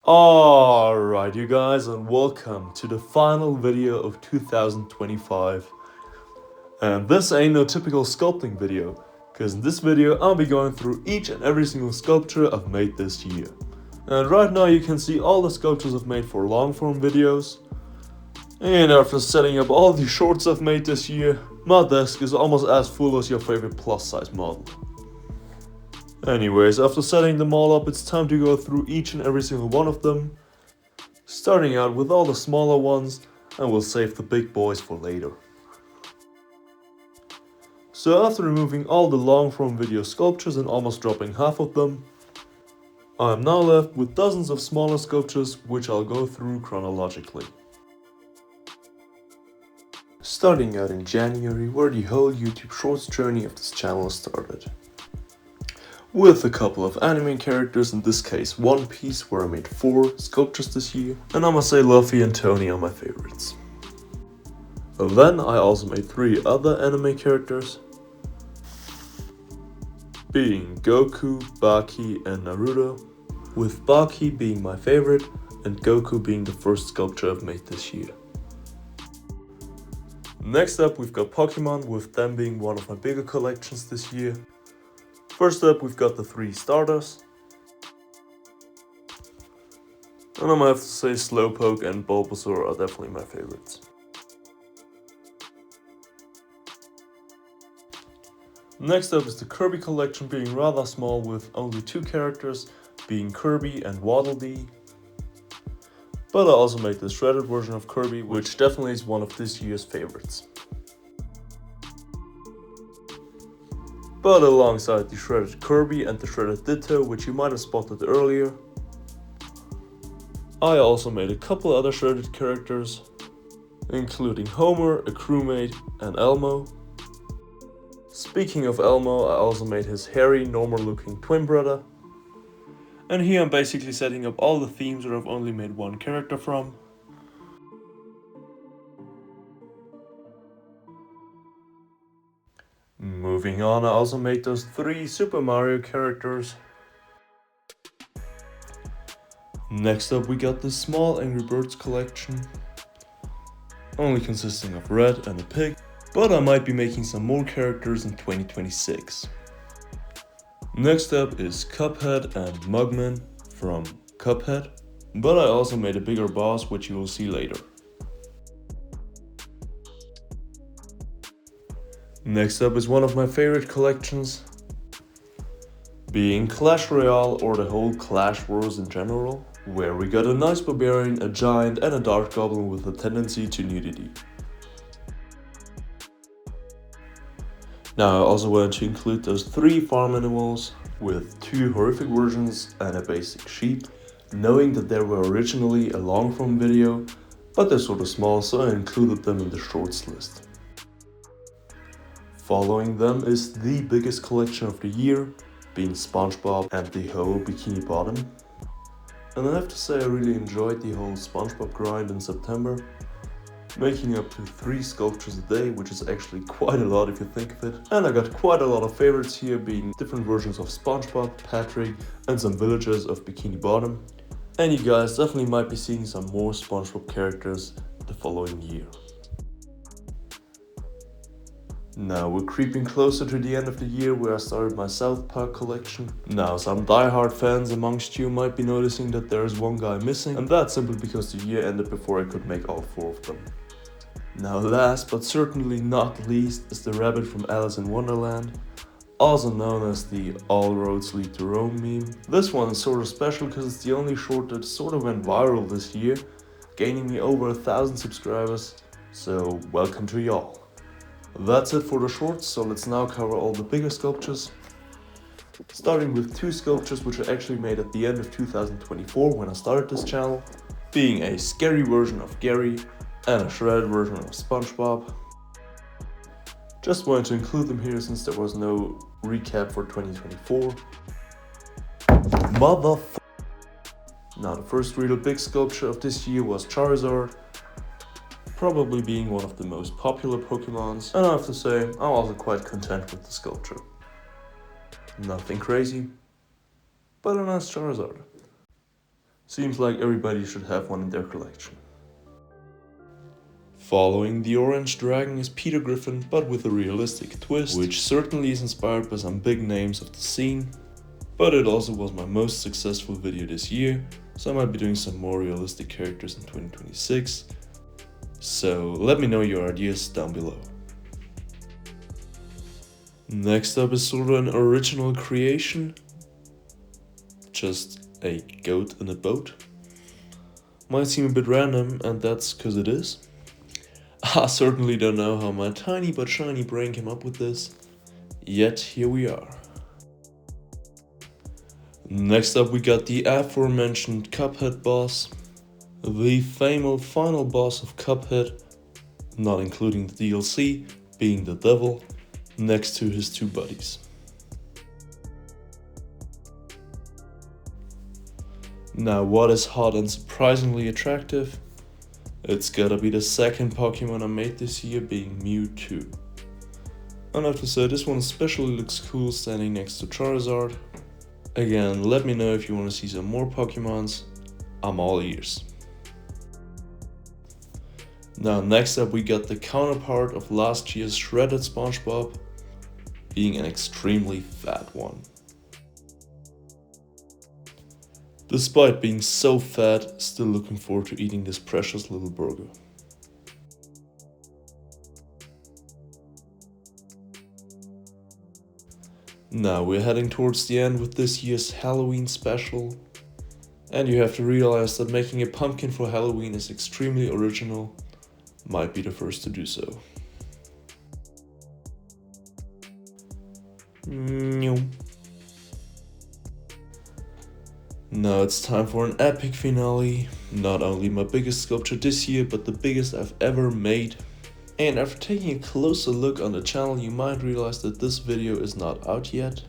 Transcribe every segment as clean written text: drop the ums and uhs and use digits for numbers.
Alright you guys, and welcome to the final video of 2025. And this ain't no typical sculpting video, because in this video I'll be going through each and every single sculpture I've made this year. And right now you can see all the sculptures I've made for long form videos. And after setting up all the shorts I've made this year, my desk is almost as full as your favorite plus size model. Anyways, after setting them all up, it's time to go through each and every single one of them, starting out with all the smaller ones, and we'll save the big boys for later. So after removing all the long form video sculptures and almost dropping half of them, I am now left with dozens of smaller sculptures which I'll go through chronologically. Starting out in January, where the whole YouTube Shorts journey of this channel started. With a couple of anime characters, in this case One Piece, where I made 4 sculptures this year, and I must say Luffy and Tony are my favorites. Then I also made 3 other anime characters, being Goku, Baki and Naruto, with Baki being my favorite and Goku being the first sculpture I've made this year. Next up we've got Pokemon, with them being one of my bigger collections this year. First up we've got the 3 starters, and I'm gonna have to say Slowpoke and Bulbasaur are definitely my favorites. Next up is the Kirby collection, being rather small with only 2 characters, being Kirby and Waddle Dee. But I also made the shredded version of Kirby, which definitely is one of this year's favorites. But alongside the shredded Kirby and the shredded Ditto, which you might have spotted earlier, I also made a couple other shredded characters, including Homer, a crewmate, and Elmo. Speaking of Elmo, I also made his hairy, normal looking twin brother. And here I'm basically setting up all the themes that I've only made 1 character from. Moving on, I also made those 3 Super Mario characters. Next up we got the small Angry Birds collection, only consisting of Red and a pig, but I might be making some more characters in 2026. Next up is Cuphead and Mugman from Cuphead, but I also made a bigger boss which you will see later. Next up is one of my favorite collections, being Clash Royale, or the whole Clash Wars in general, where we got a nice barbarian, a giant and a dark goblin with a tendency to nudity. Now I also wanted to include those 3 farm animals with 2 horrific versions and a basic sheep, knowing that they were originally a long form video, but they're sort of small, so I included them in the shorts list. Following them is the biggest collection of the year, being SpongeBob and the whole Bikini Bottom. And I have to say I really enjoyed the whole SpongeBob grind in September, making up to 3 sculptures a day, which is actually quite a lot if you think of it. And I got quite a lot of favorites here, being different versions of SpongeBob, Patrick, and some villagers of Bikini Bottom. And you guys definitely might be seeing some more SpongeBob characters the following year. Now we're creeping closer to the end of the year, where I started my South Park collection. Now some die-hard fans amongst you might be noticing that there is one guy missing, and that's simply because the year ended before I could make all 4 of them. Now last but certainly not least is the rabbit from Alice in Wonderland, also known as the All Roads Lead to Rome meme. This one is sort of special because it's the only short that sort of went viral this year, gaining me over 1,000 subscribers, so welcome to y'all. That's it for the shorts, so let's now cover all the bigger sculptures. Starting with 2 sculptures which I actually made at the end of 2024 when I started this channel, being a scary version of Gary and a shredded version of SpongeBob. Just wanted to include them here since there was no recap for 2024. Now the first real big sculpture of this year was Charizard, probably being one of the most popular Pokemons, and I have to say, I'm also quite content with the sculpture. Nothing crazy, but a nice Charizard. Seems like everybody should have one in their collection. Following the orange dragon is Peter Griffin, but with a realistic twist, which certainly is inspired by some big names of the scene, but it also was my most successful video this year, so I might be doing some more realistic characters in 2026. So let me know your ideas down below. Next up is sort of an original creation. Just a goat in a boat. Might seem a bit random, and that's because it is. I certainly don't know how my tiny but shiny brain came up with this, yet here we are. Next up we got the aforementioned Cuphead boss, the famous final boss of Cuphead, not including the DLC, being the devil, next to his two buddies. Now what is hot and surprisingly attractive? It's gotta be the second Pokemon I made this year, being Mewtwo. And I have to say, this one especially looks cool standing next to Charizard. Again, let me know if you want to see some more Pokemons, I'm all ears. Now next up we got the counterpart of last year's shredded SpongeBob, being an extremely fat one. Despite being so fat, still looking forward to eating this precious little burger. Now we're heading towards the end with this year's Halloween special. And you have to realize that making a pumpkin for Halloween is extremely original. Might be the first to do so. Now it's time for an epic finale. Not only my biggest sculpture this year, but the biggest I've ever made. And after taking a closer look on the channel, you might realize that this video is not out yet.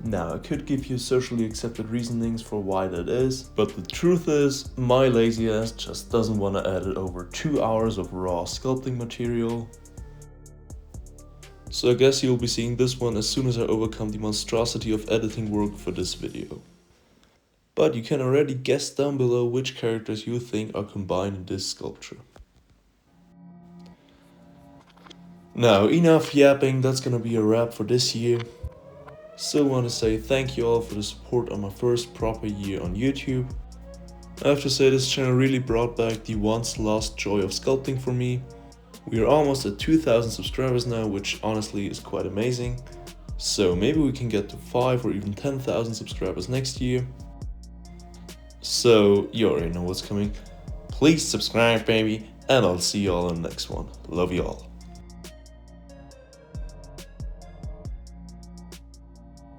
Now, I could give you socially accepted reasonings for why that is, but the truth is, my lazy ass just doesn't want to edit over 2 hours of raw sculpting material. So I guess you'll be seeing this one as soon as I overcome the monstrosity of editing work for this video. But you can already guess down below which characters you think are combined in this sculpture. Now, enough yapping, that's gonna be a wrap for this year. Still want to say thank you all for the support on my first proper year on YouTube. I have to say, this channel really brought back the once lost joy of sculpting for me. We are almost at 2,000 subscribers now, which honestly is quite amazing. So maybe we can get to 5 or even 10,000 subscribers next year. So you already know what's coming. Please subscribe, baby, and I'll see you all in the next one. Love you all.